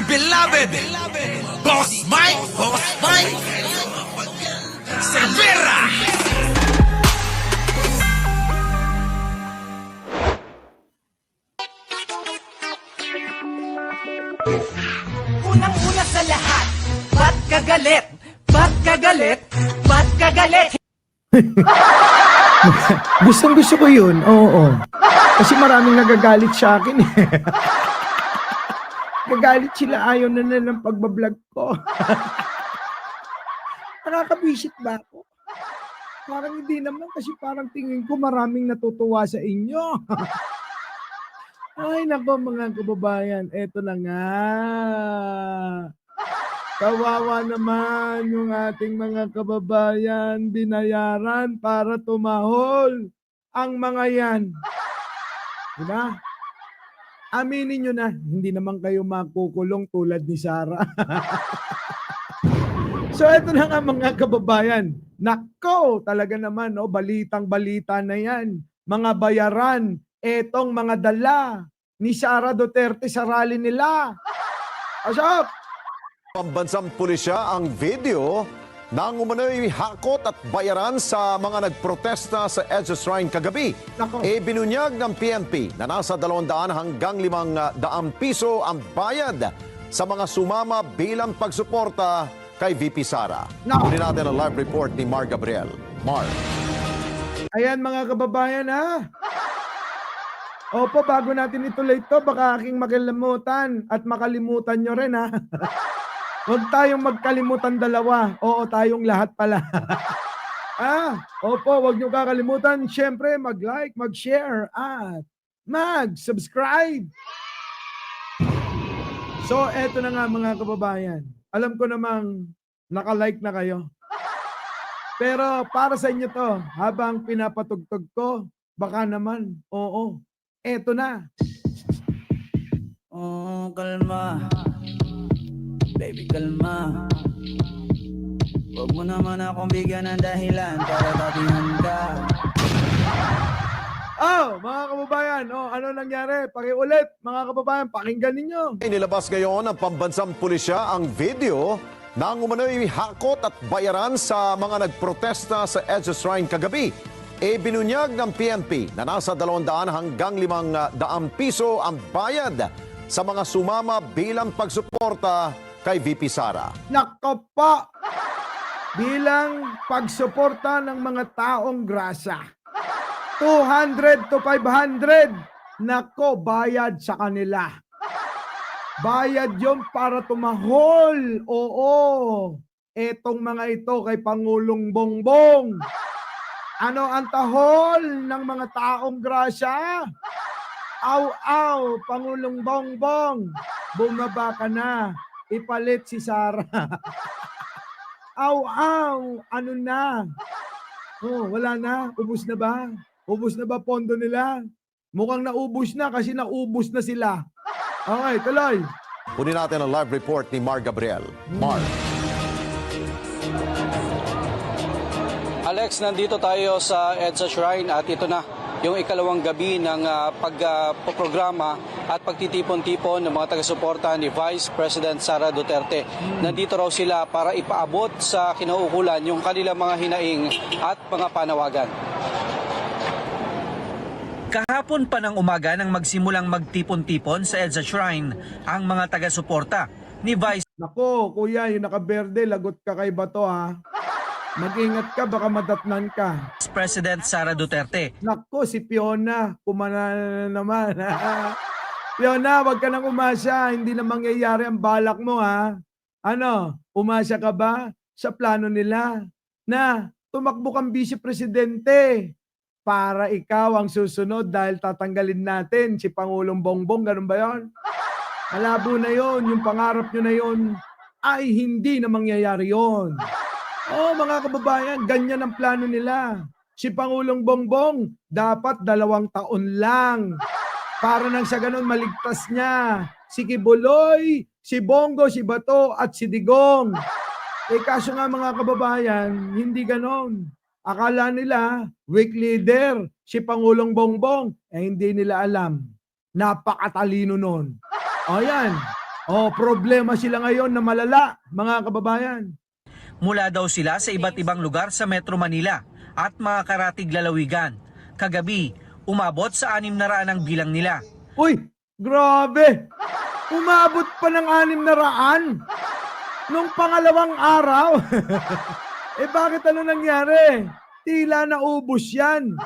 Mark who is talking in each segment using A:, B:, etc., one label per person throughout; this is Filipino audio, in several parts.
A: beloved Boss Mike Cervera.
B: Unang-una sa lahat, ba't ka galit? Ba't ka galit? Ba't ka galit?
C: Gustong-gusto ko yun, oo. Kasi maraming nagagalit sa akin eh. Nagagalit sila, ayaw na ng pagbablog ko. Nakakabisit ba ako? Parang hindi naman kasi parang tingin ko maraming natutuwa sa inyo. Ay nako mga kababayan, eto na nga. Kawawa naman yung ating mga kababayan, binayaran para tumahol ang mga yan. Diba? Aminin nyo na, hindi naman kayo makukulong tulad ni Sarah. So eto na nga mga kababayan. Nako, talaga naman, no, balitang-balita na yan. Mga bayaran, etong mga dala ni Sara Duterte sa rally nila. Asap!
D: Pambansang pulisya ang video ng umano'y hakot at bayaran sa mga nagprotesta sa EDSA Shrine kagabi.
C: Nako.
D: Binunyag ng PNP na nasa 200 hanggang 500 piso ang bayad sa mga sumama bilang pagsuporta kay VP Sara.
C: Nako.
D: Kunin natin ang live report ni Mar Gabriel. Mar.
C: Ayan mga kababayan ha. Opo, bago natin ituloy ito, baka aking makalimutan at makalimutan nyo rin ha. Huwag tayong magkalimutan dalawa. Oo, tayong lahat pala. Opo, huwag nyo kakalimutan. Siyempre, mag-like, mag-share, at mag-subscribe. So, eto na nga mga kababayan. Alam ko namang naka-like na kayo. Pero para sa inyo to, habang pinapatugtog ko, baka naman, oo, eto na.
B: Oh, kalma. Baby, kalma. Huwag mo naman akong bigyan ng dahilan para tabihan ka.
C: Mga kababayan, ano nangyari? Pakiulit, mga kababayan, pakinggan ninyo.
D: Inilabas ngayon ng pambansang pulisya ang video ng umano'y hakot at bayaran sa mga nagprotesta sa EDSA Shrine kagabi. Binunyag ng PNP na nasa 200 hanggang 500 piso ang bayad sa mga sumama bilang pagsuporta kay VP Sara.
C: Nako po, bilang pagsuporta ng mga taong grasa. 200 to 500, nako, bayad sa kanila. Bayad yon para tumahol. Oo, etong mga ito kay Pangulong Bongbong. Ano ang tahol ng mga taong grasya? Aw, Pangulong Bongbong, bumaba ka na. Ipalit si Sara. Aw, ano na? Wala na? Ubus na ba? Ubus na ba pondo nila? Mukhang naubos na kasi naubos na sila. Okay, tuloy.
D: Kunin natin ang live report ni Mar Gabriel. Mar.
E: Alex, nandito tayo sa EDSA Shrine at ito na yung ikalawang gabi ng pagprograma at pagtitipon-tipon ng mga taga-suporta ni Vice President Sara Duterte. Nandito raw sila para ipaabot sa kinauukulan yung kanilang mga hinaing at mga panawagan. Kahapon pa ng umaga nang magsimulang magtipon-tipon sa EDSA Shrine ang mga taga-suporta ni Vice
C: Nako, kuya, yung nakaberde, lagot ka kay Bato ha. Mag-ingat ka, baka madatnan ka.
E: President Sara Duterte.
C: Nako, si Fiona, kumana na naman. Fiona, wag ka nang umasa. Hindi na mangyayari ang balak mo ha. Ano, umasa ka ba sa plano nila na tumakbo kang vice-presidente para ikaw ang susunod dahil tatanggalin natin si Pangulong Bongbong? Ganun ba yun? Malabo na yon, yung pangarap nyo na yon ay hindi na mangyayari yon. Mga kababayan, ganyan ang plano nila. Si Pangulong Bongbong, dapat 2 taon lang. Para nang sa ganun maligtas niya si Kibuloy, si Bongo, si Bato at si Digong. Kaso nga mga kababayan, hindi ganon. Akala nila, weak leader, si Pangulong Bongbong. Hindi nila alam. Napakatalino nun. O yan. Problema sila ngayon na malala, mga kababayan.
F: Mula daw sila sa iba't ibang lugar sa Metro Manila at mga karatig lalawigan. Kagabi, umabot sa 600 ang bilang nila.
C: Uy, grabe! Umabot pa ng 600 nung pangalawang araw. Bakit ano nangyari? Tila naubos yan.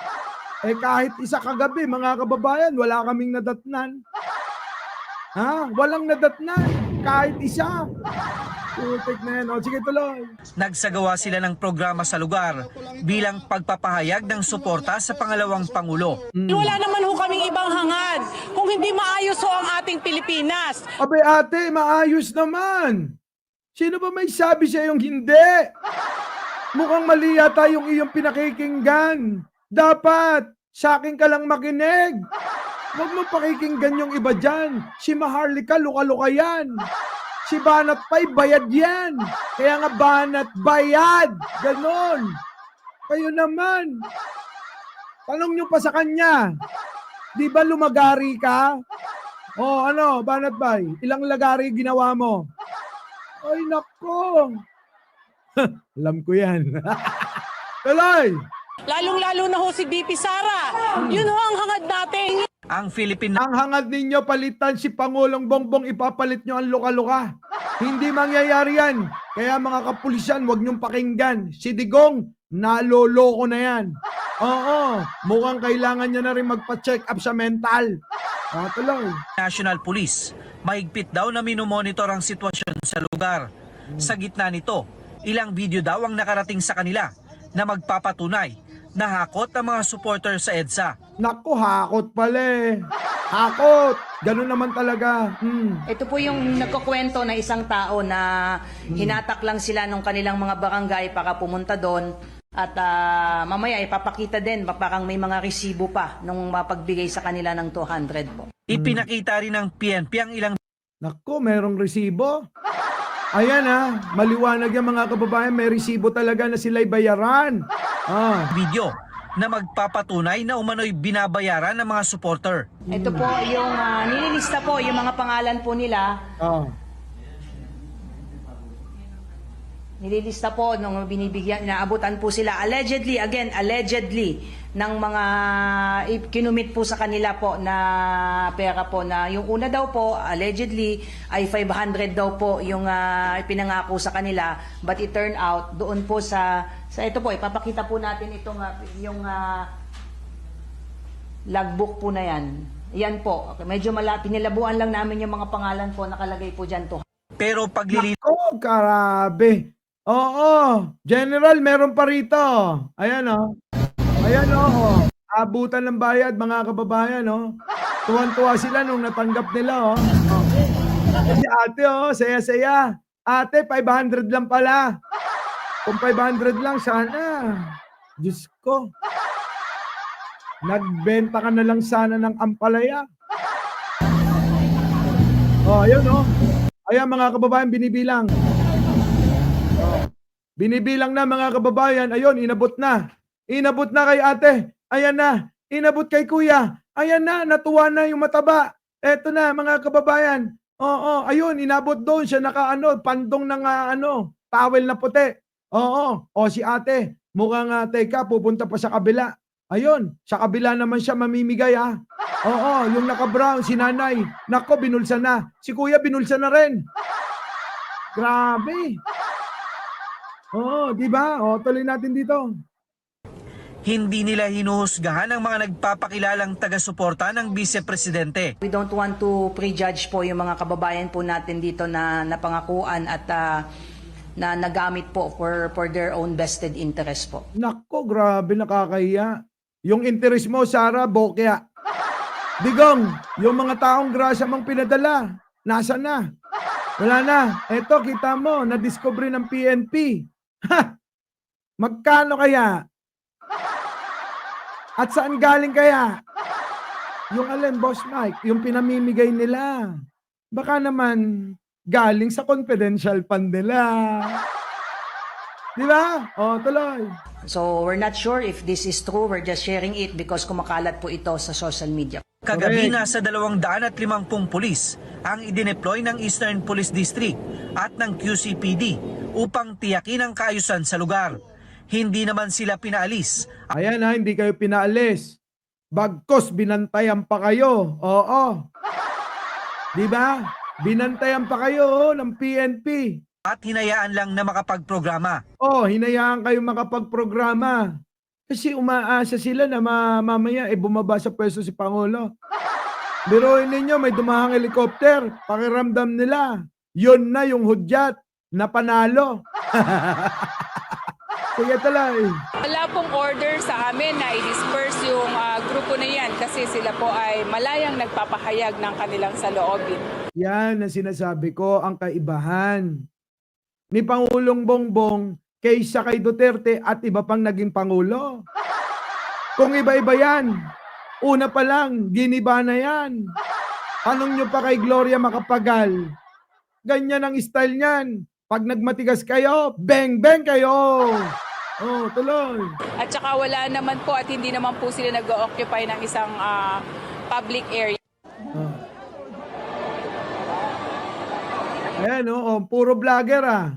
C: Kahit isa kagabi, mga kababayan, wala kaming nadatnan. Walang nadatnan. Kahit isa. Putik na yan. Sige, tuloy.
F: Nagsagawa sila ng programa sa lugar bilang pagpapahayag ng suporta sa pangalawang Pangulo.
G: Wala naman ho kaming ibang hangad kung hindi maayos ho ang ating Pilipinas.
C: Abe ate, maayos naman. Sino ba may sabi sa yung hindi? Mukhang mali yata yung iyong pinakikinggan. Dapat, sa akin ka lang makinig. Huwag mo pakikinggan yung iba dyan. Si Maharlika, luka-luka yan. Si Banat Pay, bayad yan. Kaya nga Banat, bayad. Ganon. Kayo naman. Tanong nyo pa sa kanya. Di ba lumagari ka? Banat Pay, ilang lagari ginawa mo? Ay, nako. Alam ko yan. Tuloy.
G: Lalong-lalo na ho si BP Sara. Yun ho ang hangad natin.
F: Ang Philippine
C: Ang hangad ninyo palitan si Pangulong Bongbong, ipapalit nyo ang luka-luka. Hindi mangyayari yan. Kaya mga kapulisan, huwag nyong pakinggan. Si Digong, naloloko na yan. Mukhang kailangan niya na rin magpa-check up sa mental. Tuloy.
F: National Police, mahigpit daw na minomonitor ang sitwasyon sa lugar. Sa gitna nito, ilang video daw ang nakarating sa kanila na magpapatunay na hakot ang mga supporter sa EDSA.
C: Naku, hakot pala eh. Hakot. Ganun naman talaga.
H: Ito po yung nagkukwento na isang tao na hinatak lang sila nung kanilang mga barangay para pumunta doon. At mamaya ipapakita din, parang may mga resibo pa nung mapagbigay sa kanila ng 200 po.
F: Ipinakita rin ng PNP ang ilang
C: Naku, merong resibo. Ayan maliwanag yan mga kababayan, may resibo talaga na sila'y bayaran.
F: video na magpapatunay na umano'y binabayaran ng mga supporter.
H: Ito po yung nililista po yung mga pangalan po nila. Nililista po nung binibigyan, naabutan po sila allegedly ng mga kinumit po sa kanila po na pera po na yung una daw po allegedly ay 500 daw po yung ipinangako sa kanila, but it turned out doon po sa ito po, ipapakita po natin itong yung logbook po na yan. Yan po, medyo pinilabuan lang namin yung mga pangalan po, nakalagay po dyan to.
F: Pero paglilinaw
C: Naku, karabe. General, meron pa rito. Ayan Ayan abutan ng bayad mga kababayan Tuwan-tuwa sila nung natanggap nila Si ate saya-saya. Ate, 500 lang pala. Kung 500 lang sana. Diyos ko. Nagbenta ka na lang sana ng ampalaya. Ayun Ayan mga kababayan, binibilang. Binibilang na mga kababayan. Ayun, inabot na. Inabot na kay ate. Ayan na. Inabot kay kuya. Ayan na, natuwa na yung mataba. Eto na mga kababayan. Ayun, inabot doon siya pandong ng towel na puti. Si ate. Mukhang teka, pupunta pa sa kabila. Ayun, sa kabila naman siya mamimigay yung naka-brown, si nanay. Nako, binulsa na. Si kuya, binulsa na rin. Grabe. Di ba? Tuloy natin dito.
F: hindi nila hinuhusgahan ang mga nagpapakilalang taga-suporta ng Vice Presidente.
H: We don't want to prejudge po yung mga kababayan po natin dito na napangakuan at na nagamit po for their own vested interest po.
C: Nako, grabe, nakakahiya. Yung interest mo, Sara, bokya. Digong, yung mga taong grasya mong pinadala, nasa na? Wala na. Eto, kita mo, na-discover ng PNP. Magkano kaya? At saan galing kaya? Yung alin, Boss Mike, yung pinamimigay nila. Baka naman galing sa confidential fund nila. Di ba? Tuloy.
H: So we're not sure if this is true. We're just sharing it because kumakalat po ito sa social media.
F: Kagabi
C: Correct.
F: nasa 250 pulis ang idineploy ng Eastern Police District at ng QCPD upang tiyakin ang kaayusan sa lugar. Hindi naman sila pinaalis.
C: Ayan ha, hindi kayo pinaalis. Bagkos, binantayan pa kayo. Oo. Di ba? Binantayan pa kayo ng PNP.
F: At hinayaan lang na makapagprograma.
C: Oh, hinayaan kayo makapagprograma. Kasi umaasa sila na mamaya bumaba sa pwesto si Pangulo. Biruin ninyo, may dumahang helicopter. Pakiramdam nila. Yun na yung hudyat na panalo. Sige talay.
G: Wala pong order sa amin na i-disperse yung grupo na yan kasi sila po ay malayang nagpapahayag ng kanilang saloobin.
C: Yan ang sinasabi ko, ang kaibahan ni Pangulong Bongbong kaysa kay Duterte at iba pang naging Pangulo. Kung iba-iba yan, una pa lang, giniba na yan. Tanong nyo pa kay Gloria Macapagal. Ganyan ang style niyan. Pag nagmatigas kayo, bang-bang kayo. Oh, tuloy.
G: At saka wala naman po at hindi naman po sila nag-occupy ng isang public area.
C: Ayan, oh, puro vlogger ah.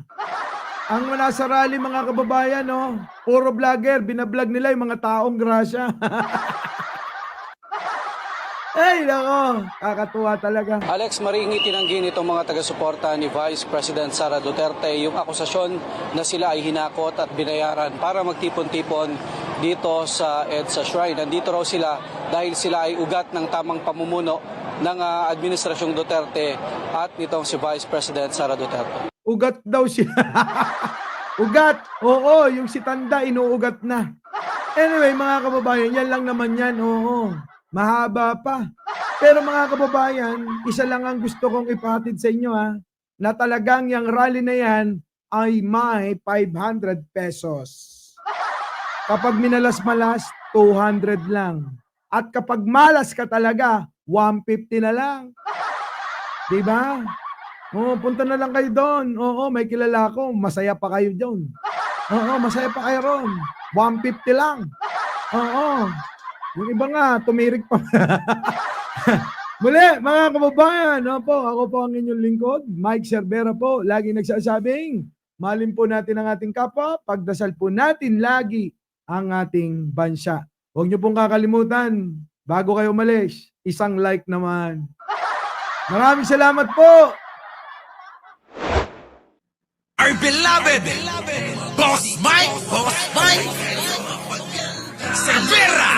C: Ang nasa rally mga kababayan, oh, puro vlogger, binablog nila yung mga taong grasya. Ay, nako, kakatuwa talaga.
E: Alex, maringi tinanggi nitong mga taga-suporta ni Vice President Sara Duterte yung akusasyon na sila ay hinakot at binayaran para magtipon-tipon dito sa EDSA Shrine. Nandito raw sila dahil sila ay ugat ng tamang pamumuno ng Administrasyong Duterte at nitong si Vice President Sara Duterte.
C: Ugat daw siya. Ugat. Oo, yung si Tanda inuugat na. Anyway, mga kababayan, yan lang naman yan. Oo, mahaba pa. Pero mga kababayan, isa lang ang gusto kong ipahatid sa inyo ha, na talagang yung rally na yan ay may 500 pesos. Kapag minalas-malas, 200 lang. At kapag malas ka talaga, 150 na lang. Diba? Oo, punta na lang kayo doon. Oo, may kilala ko. Masaya pa kayo doon. Oo, masaya pa kayo ron. 150 lang. Oo. Yung iba nga, tumirik pa. Muli, mga kababayan, ako po ang inyong lingkod, Mike Cervera po, lagi nagsasabing, mahalin po natin ang ating kapwa, pagdasal po natin lagi ang ating bansa. Huwag niyo pong kakalimutan, bago kayo umalis, isang like naman. Maraming salamat po!
A: Our beloved Boss Mike Cervera.